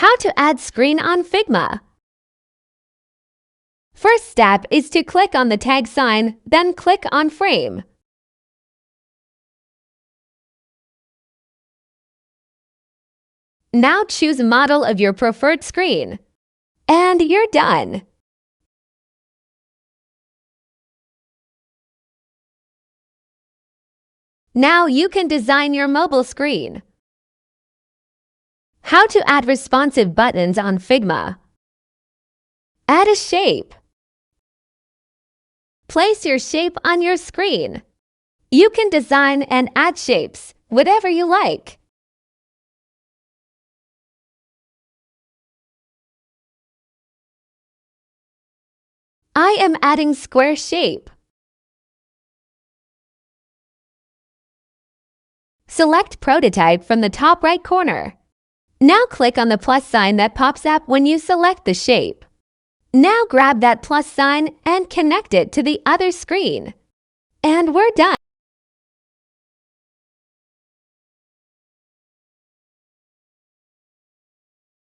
How to add screen on Figma. First step is to click on the tag sign, then click on Frame. Now choose a model of your preferred screen. And you're done. Now you can design your mobile screen. How to add responsive buttons on Figma. Add a shape. Place your shape on your screen. You can design and add shapes, whatever you like. I am adding square shape. Select Prototype from the top right corner. Now click on the plus sign that pops up when you select the shape. Now grab that plus sign and connect it to the other screen. And we're done.